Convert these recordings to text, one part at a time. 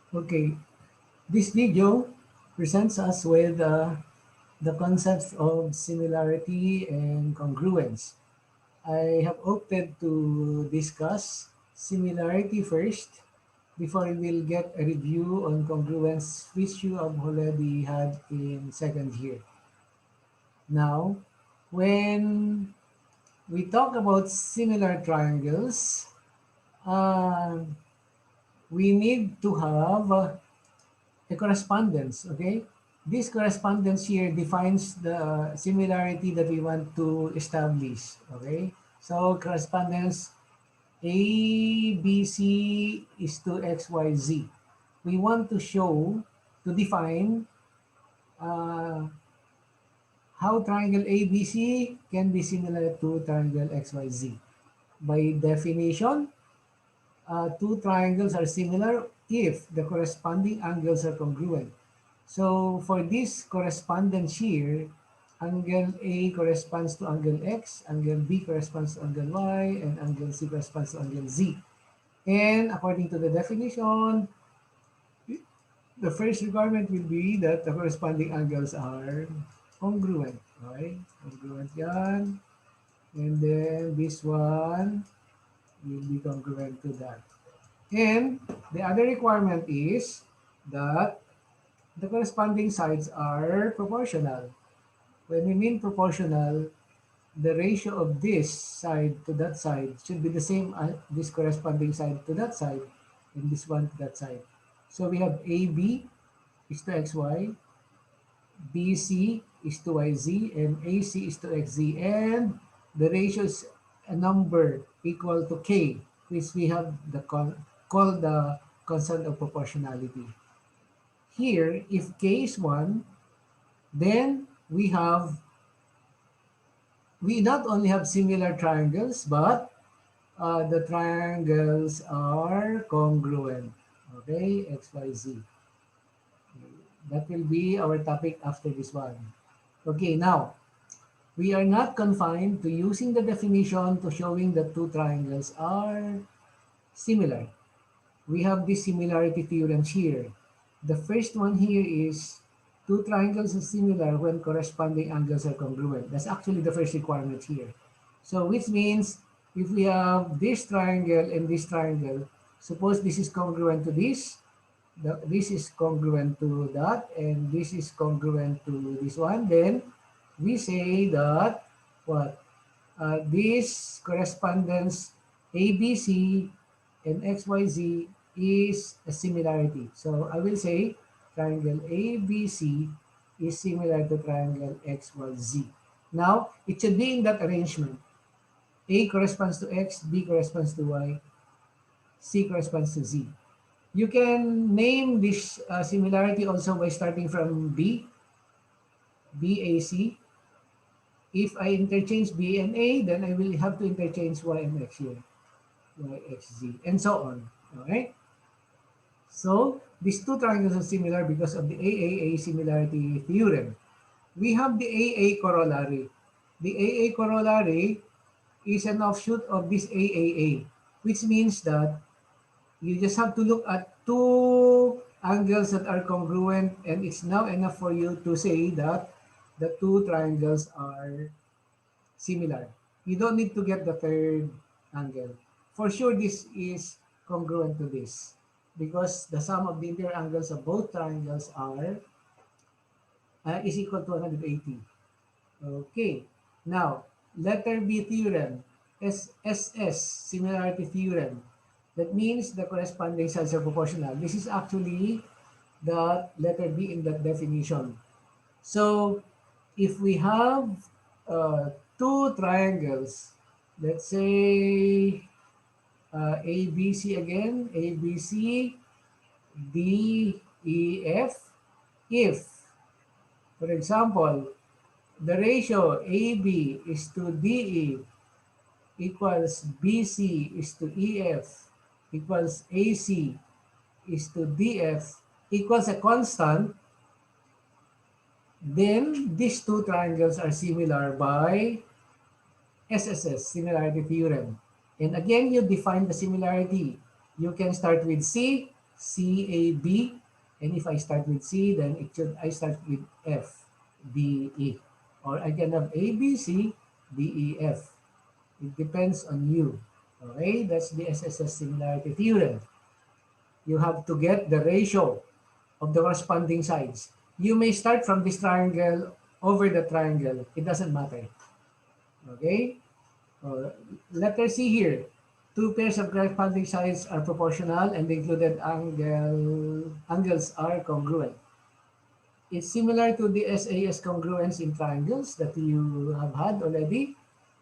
Okay, this video presents us with the concepts of similarity and congruence. I have opted to discuss similarity first before we will get a review on congruence, which you have already had in second year. Now, when we talk about similar triangles, uh, we need to have a correspondence, okay? This correspondence here defines the similarity that we want to establish, okay? So correspondence A, B, C is to X, Y, Z. We want to show, to define uh, how triangle ABC can be similar to triangle XYZ. By definition, two triangles are similar if the corresponding angles are congruent. So for this correspondence here, angle A corresponds to angle X, angle B corresponds to angle Y, and angle C corresponds to angle Z. And according to the definition, the first requirement will be that the corresponding angles are congruent. Okay? Congruent yan. And then this one will be congruent to that. And the other requirement is that the corresponding sides are proportional. When we mean proportional, the ratio of this side to that side should be the same as this corresponding side to that side and this one to that side. So we have AB is to XY, BC is to YZ, and AC is to XZ. And the ratio is a number equal to K, which we have called the constant of proportionality. Here, if K is 1, then we not only have similar triangles, but the triangles are congruent. Okay, X, Y, Z. That will be our topic after this one. Okay, now, we are not confined to using the definition to showing that two triangles are similar. We have these similarity theorems here. The first one here is two triangles are similar when corresponding angles are congruent. That's actually the first requirement here. So which means if we have this triangle and this triangle, suppose this is congruent to this, this is congruent to that, and this is congruent to this one, then we say that what? This correspondence ABC and XYZ is a similarity. So I will say triangle ABC is similar to triangle XYZ. Now, it should be in that arrangement. A corresponds to X, B corresponds to Y, C corresponds to Z. You can name this similarity also by starting from BAC. If I interchange B and A, then I will have to interchange Y and X here, Y, X, Z, and so on. All right? So, these two triangles are similar because of the AAA similarity theorem. We have the AA corollary. The AA corollary is an offshoot of this AAA, which means that you just have to look at two angles that are congruent, and it's now enough for you to say that the two triangles are similar. You don't need to get the third angle. For sure, this is congruent to this because the sum of the interior angles of both triangles are is equal to 180. Okay. Now, letter B theorem, SSS, similarity theorem. That means the corresponding sides are proportional. This is actually the letter B in that definition. So, if we have two triangles, let's say ABC again, ABC, DEF, if, for example, the ratio AB is to DE equals BC is to EF equals AC is to DF equals a constant, then these two triangles are similar by SSS, similarity theorem. And again, you define the similarity. You can start with C. CAB, and if I start with C, then I start with F, D, E. Or I can have A, B, C, D, E, F. It depends on you. Okay, that's the SSS similarity theorem. You have to get the ratio of the corresponding sides. You may start from this triangle over the triangle. It doesn't matter. Okay? Uh, Letter C here. Two pairs of corresponding sides are proportional and the included angles are congruent. It's similar to the SAS congruence in triangles that you have had already.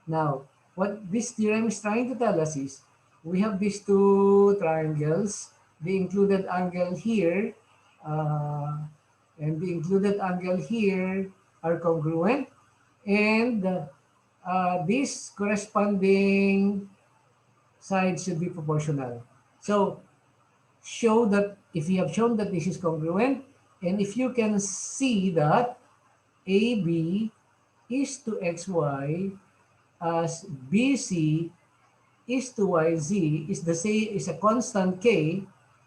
Now, what this theorem is trying to tell us is we have these two triangles. The included angle here uh, and the included angle here are congruent, and this corresponding side should be proportional. So show that if you have shown that this is congruent, and if you can see that AB is to XY as BC is to YZ is the same is a constant K,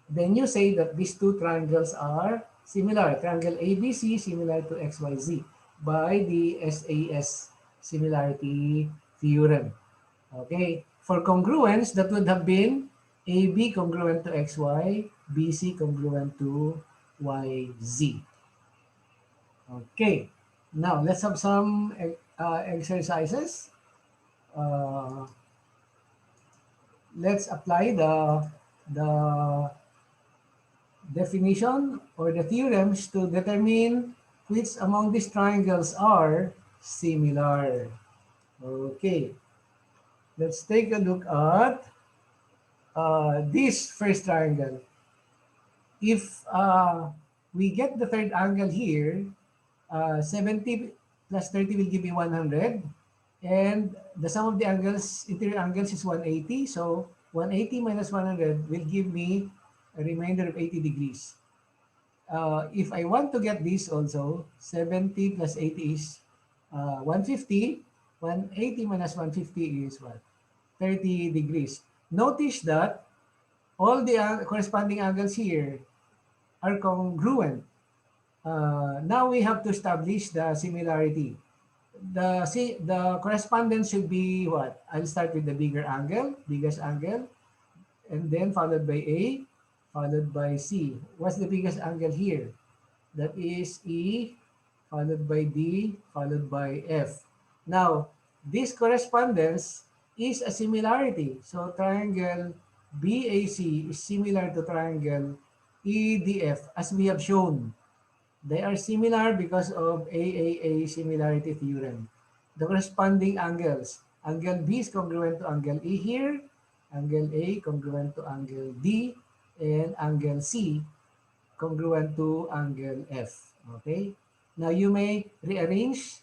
then you say that these two triangles are similar. Triangle ABC similar to XYZ by the SAS similarity theorem. Okay. For congruence, that would have been AB congruent to XY, BC congruent to YZ. Okay. Now, let's have some exercises. Uh, let's apply the definition or the theorems to determine which among these triangles are similar. Okay, let's take a look at this first triangle. If we get the third angle here, 70 plus 30 will give me 100. And the sum of the angles, interior angles is 180. So 180 minus 100 will give me a remainder of 80 degrees. If I want to get this also, 70 plus 80 is 150. 180 minus 150 is what? 30 degrees. Notice that all the corresponding angles here are congruent. Now we have to establish the similarity. The correspondence should be what? I'll start with the biggest angle, and then followed by A, followed by C. What's the biggest angle here? That is E, followed by D, followed by F. Now, this correspondence is a similarity. So triangle BAC is similar to triangle EDF as we have shown. They are similar because of AAA similarity theorem. The corresponding angles. Angle B is congruent to angle E here. Angle A congruent to angle D. And angle C congruent to angle F. Okay? Now you may rearrange.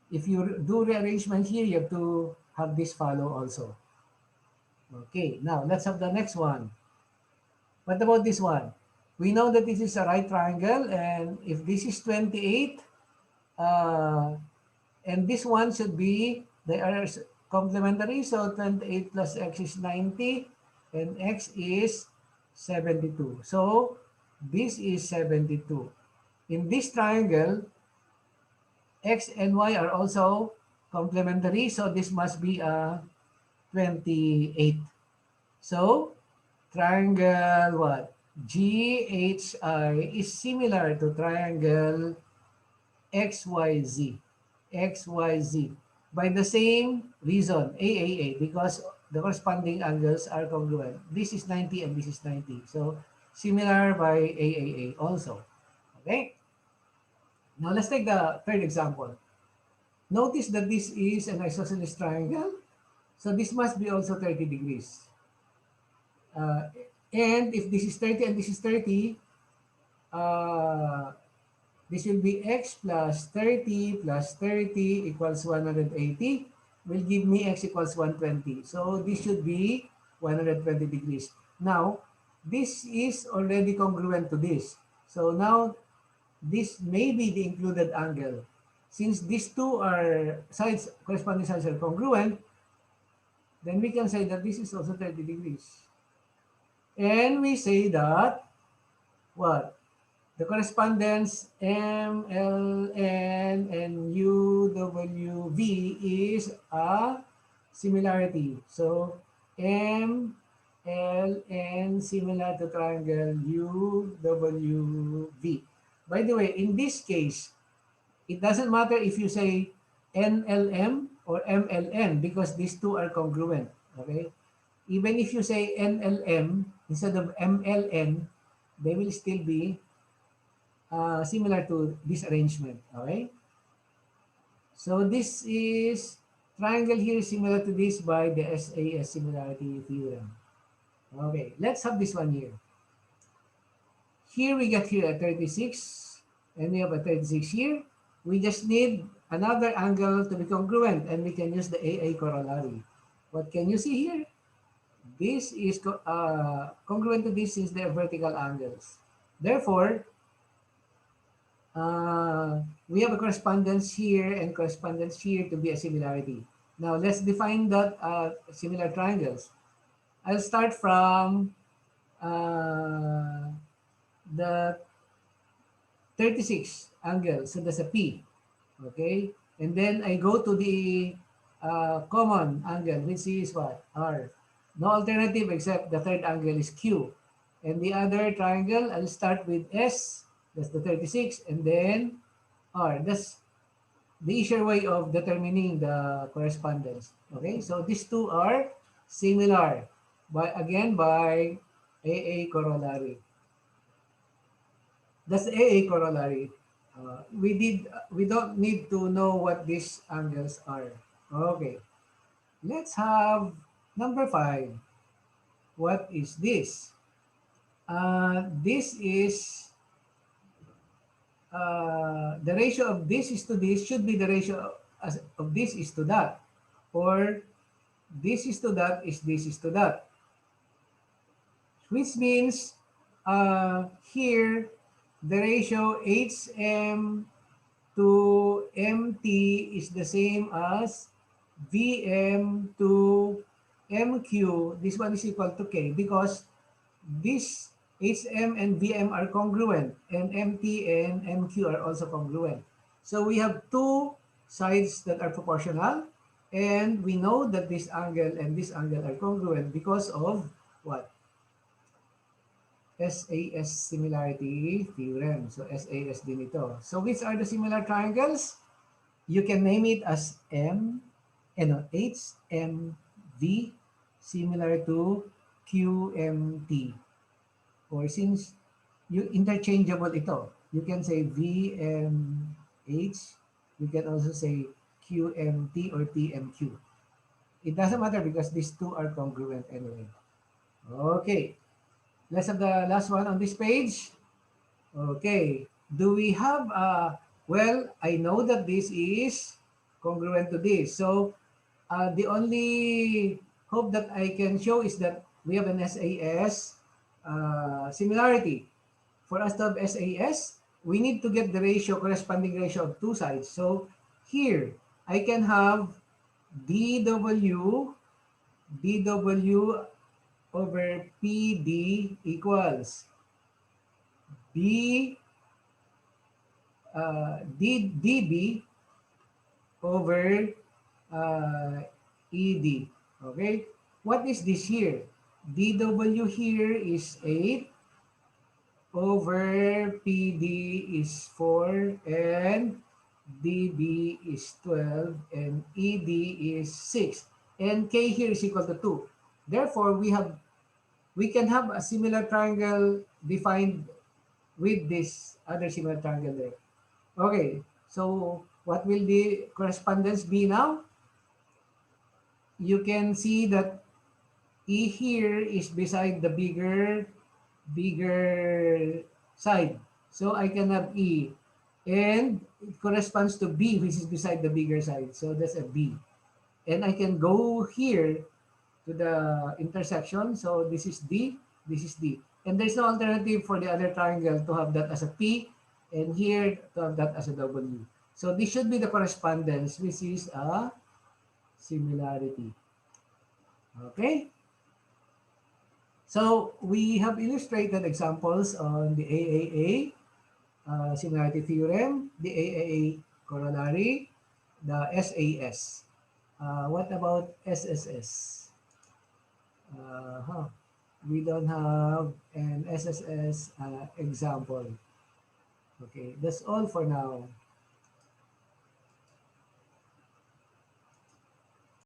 If you do rearrangement here, you have to have this follow also. Okay, now let's have the next one. What about this one? We know that this is a right triangle, and if this is 28, uh, and this one should be, they are complementary, so 28 plus x is 90, and x is 72. So this is 72. In this triangle, x and y are also complementary, so this must be a 28. So triangle what? GHI is similar to triangle XYZ. XYZ. By the same reason, AAA, because the corresponding angles are congruent. This is 90 and this is 90. So similar by AAA also. Okay? Now let's take the third example. Notice that this is an isosceles triangle. So this must be also 30 degrees. Uh, and if this is 30 and this is 30, uh, this will be x plus 30 plus 30 equals 180 will give me x equals 120. So this should be 120 degrees. Now, this is already congruent to this. So now, this may be the included angle. Since these two are sides, corresponding sides are congruent, then we can say that this is also 30 degrees. And we say that what? The correspondence MLN and UWV is a similarity. So MLN similar to triangle UWV. By the way, in this case, it doesn't matter if you say NLM or MLN because these two are congruent. Okay? Even if you say NLM instead of MLN, they will still be similar to this arrangement. Okay? So this is triangle here is similar to this by the SAS similarity theorem. Okay, let's have this one here. Here we get here a 36, and we have a 36 here. We just need another angle to be congruent, and we can use the AA corollary. What can you see here? This is congruent to this since they're vertical angles. Therefore, we have a correspondence here and correspondence here to be a similarity. Now, let's define that similar triangles. I'll start from the 36 angle. So that's a P. Okay? And then I go to the common angle, which is what? R. No alternative except the third angle is Q. And the other triangle, I'll start with S. That's the 36. And then R. That's the easier way of determining the correspondence. Okay? So these two are similar. By AA corollary. That's AA corollary. We don't need to know what these angles are. Okay, let's have number 5. What is this? This is the ratio of this is to this should be the ratio of this is to that, or this is to that is this is to that, which means here the ratio HM to MT is the same as VM to MQ. This one is equal to K because this HM and VM are congruent and MT and MQ are also congruent. So we have two sides that are proportional, and we know that this angle and this angle are congruent because of what? SAS similarity theorem. So SAS din ito. So which are the similar triangles? You can name it as HMV similar to QMT. Or since you interchangeable ito, you can say VMH, you can also say QMT or TMQ. It doesn't matter because these two are congruent anyway. Okay, let's have the last one on this page. Okay. Do we have well, I know that this is congruent to this. So the only hope that I can show is that we have an SAS similarity. For us to have SAS, we need to get the ratio, corresponding ratio of two sides. So here, I can have dw over PD equals d dB over ED. Okay? What is this here? dW here is 8 over PD is 4 and dB is 12 and ED is 6 and K here is equal to 2. Therefore, we can have a similar triangle defined with this other similar triangle there. Okay, so what will the correspondence be now? You can see that E here is beside the bigger side. So I can have E. And it corresponds to B, which is beside the bigger side. So that's a B. And I can go here to the intersection. So this is D, this is D. And there's no alternative for the other triangle to have that as a P and here to have that as a W. So this should be the correspondence, which is a similarity. Okay? So we have illustrated examples on the AAA, similarity theorem, the AAA corollary, the SAS. What about SSS? We don't have an SSS example. Okay, that's all for now.